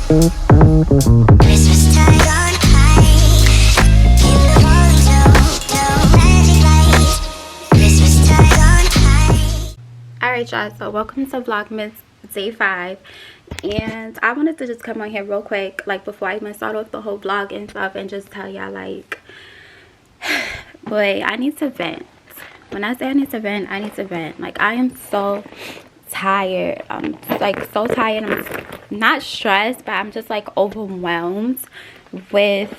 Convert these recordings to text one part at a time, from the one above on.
Christmas tide on high. In the morning no magic light. Christmas tide on high. Alright y'all, so welcome to Vlogmas day 5. And I wanted to just come on here real quick, like before I even start off the whole vlog and stuff, and just tell y'all, like, boy, I need to vent. When I say I need to vent, I need to vent. Like, I am so tired. I'm like so tired. I'm not stressed, but I'm just like overwhelmed with,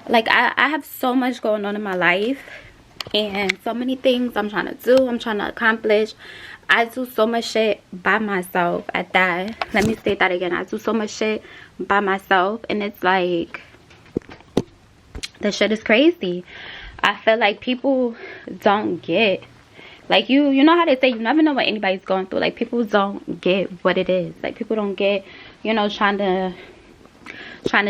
like, I have so much going on in my life and so many things I'm trying to do, I'm trying to accomplish. I do so much shit by myself at that. Let me say that again. I do so much shit by myself, and it's like, the shit is crazy. I feel like people don't get, like, you know how they say you never know what anybody's going through. Like, people don't get what it is. Like, people don't get, you know, trying to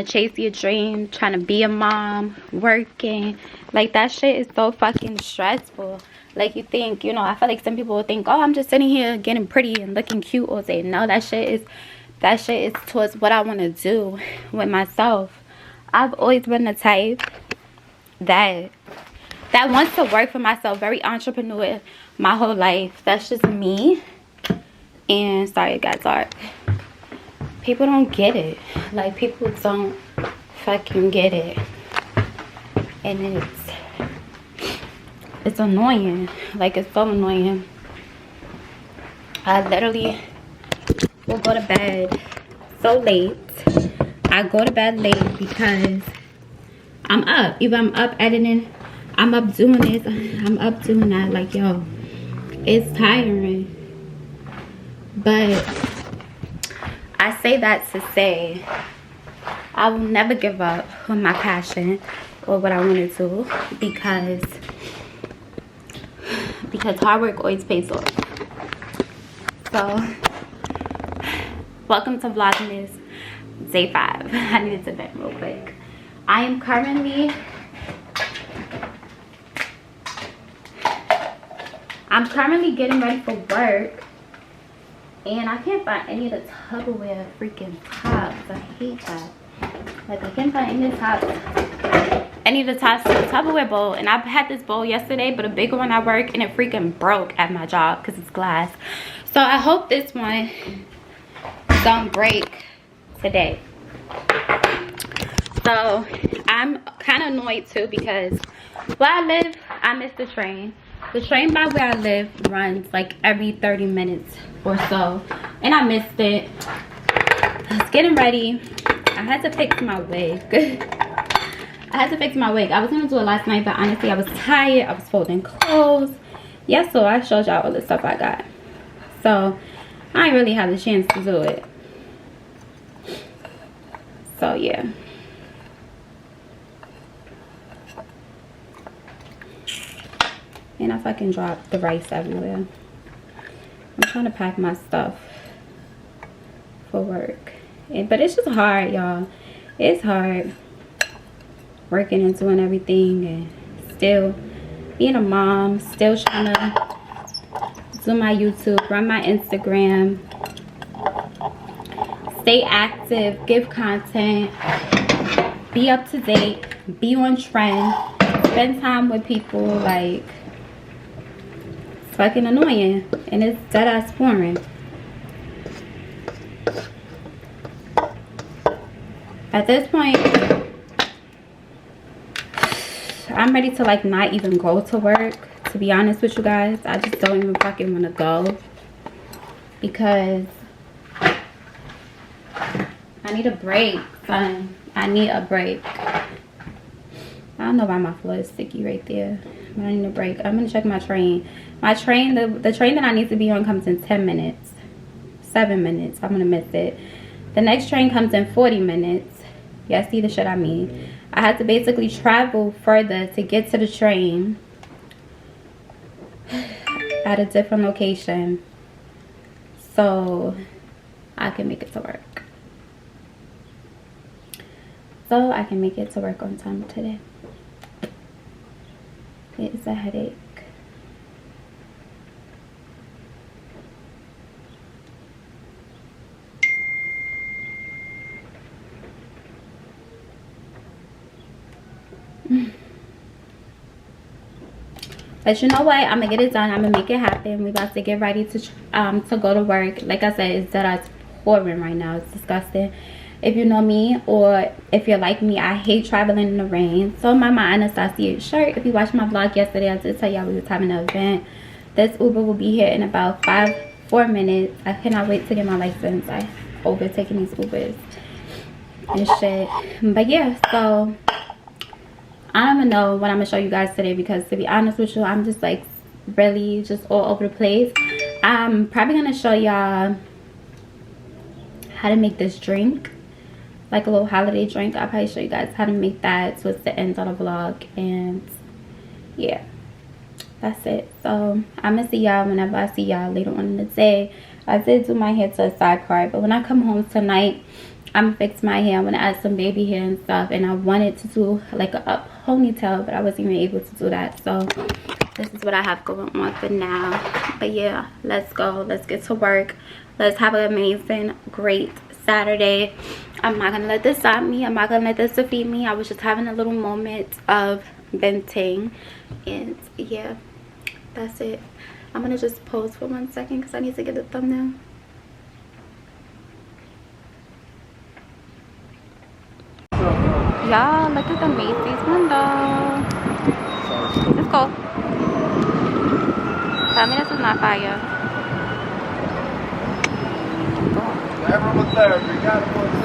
chase your dream, trying to be a mom, working. Like, that shit is so fucking stressful. Like, you think, you know, I feel like some people think, oh, I'm just sitting here getting pretty and looking cute all day. No, that shit is towards what I want to do with myself. I've always been the type that wants to work for myself, very entrepreneur my whole life. That's just me. And sorry it got dark. People don't get it. Like, people don't fucking get it. And it's annoying. Like, it's so annoying. I literally will go to bed so late. I go to bed late because I'm up. Either I'm up editing, I'm up doing this, I'm up doing that. Like, yo, it's tiring. But I say that to say I will never give up on my passion or what I want to do, because hard work always pays off. So welcome to Vlogmas day 5. I needed to vent real quick. I am currently getting ready for work, and I can't find any of the Tupperware freaking tops. I hate that. Like, I can't find any of the tops to the Tupperware bowl. And I had this bowl yesterday, but a bigger one at work, and it freaking broke at my job because it's glass. So I hope this one don't break today. So I'm kind of annoyed too, because where I live, I miss the train. The train by where I live runs like every 30 minutes or so, and I missed it. I was getting ready. I had to fix my wig. I was gonna do it last night, but honestly I was tired. I was folding clothes. Yeah, so I showed y'all all the stuff I got. So I didn't really have the chance to do it. So yeah. And I fucking dropped the rice everywhere. I'm trying to pack my stuff for work. But it's just hard, y'all. It's hard working and doing everything, and still being a mom, still trying to do my YouTube, run my Instagram, stay active, give content, be up to date, be on trend, spend time with people. Like, it's fucking annoying, and it's dead ass boring. At this point, I'm ready to, like, not even go to work, to be honest with you guys. I just don't even fucking want to go, because I need a break, son. I need a break. I don't know why my floor is sticky right there, but I need a break. I'm gonna check my train. My train, the train that I need to be on comes in 10 minutes, 7 minutes. I'm gonna miss it. The next train comes in 40 minutes. Yeah, see the shit I mean. I had to basically travel further to get to the train at a different location so I can make it to work. So I can make it to work on time today. It's a headache. But you know what, I'm gonna get it done. I'm gonna make it happen. We about to get ready to go to work. Like I said, it's dead pouring right now. It's disgusting. If you know me, or if you're like me, I hate traveling in the rain. So my Anastasia shirt, if you watched my vlog yesterday, I did tell y'all we was having an event. This Uber will be here in about 4 minutes. I cannot wait to get my license. I overtaking these Ubers and shit. But yeah, so I don't even know what I'm gonna show you guys today, because to be honest with you, I'm just like really just all over the place. I'm probably gonna show y'all how to make this drink, like a little holiday drink. I'll probably show you guys how to make that towards the end of the vlog. And yeah, that's it. So I'm gonna see y'all whenever I see y'all later on in the day. I did do my hair to a side part, but when I come home tonight, I'm gonna fix my hair. I'm gonna add some baby hair and stuff, and I wanted to do like a up ponytail, but I wasn't even able to do that. So this is what I have going on for now. But yeah, let's go, let's get to work. Let's have an amazing, great Saturday. I'm not gonna let this stop me. I'm not gonna let this defeat me. I was just having a little moment of venting, and yeah, that's it. I'm gonna just pause for 1 second because I need to get a thumbnail. Y'all, look at the Macy's window. It's cold. Tell me this is not fire.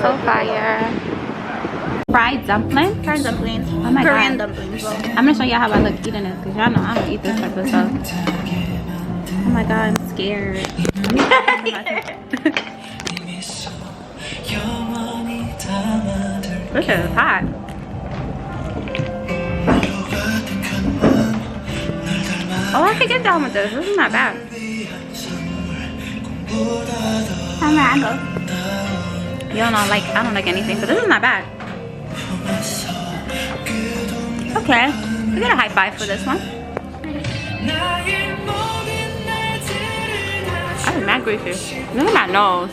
So fire. Fried dumpling? Fried dumplings. Oh my Korean God. dumplings. I'm gonna show y'all how I look eating this, because y'all know I don't eat this type of stuff. Oh my God, I'm scared. This is hot. Oh, I can get down with this. This is not bad. How mango. You don't know, like, I don't like anything, but this is not bad. Okay, we get a high five for this one. I'm mad greasy. Look at my nose.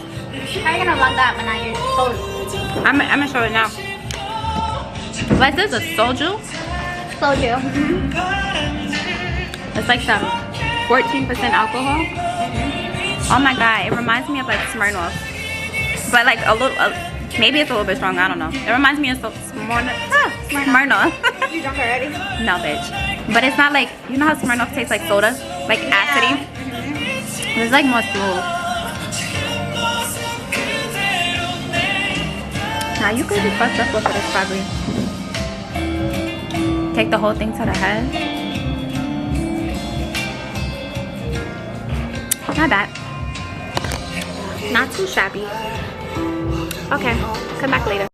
How are you gonna vlog that when I use soju? I'm gonna show it now. What is this, a soju? Soju. It's like some 14% alcohol. Oh my God, it reminds me of like Smirnoff. But like a little, maybe it's a little bit stronger, I don't know. It reminds me of Smirnoff. You drunk already? No, bitch. But it's not like, you know how Smirnoff tastes like soda? Like acidy? It's like more smooth. Now you could be fucked up with this probably. Take the whole thing to the head. Not bad. Not too shabby. Okay, come back later.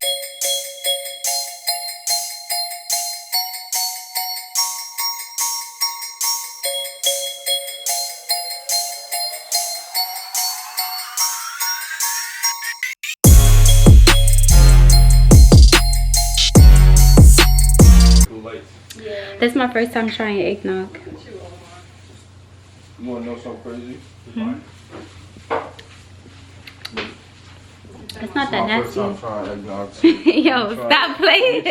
This is my first time trying eggnog. You wanna know something crazy? It's not that My first nasty. time trying eggnog too. Yo, stop playing.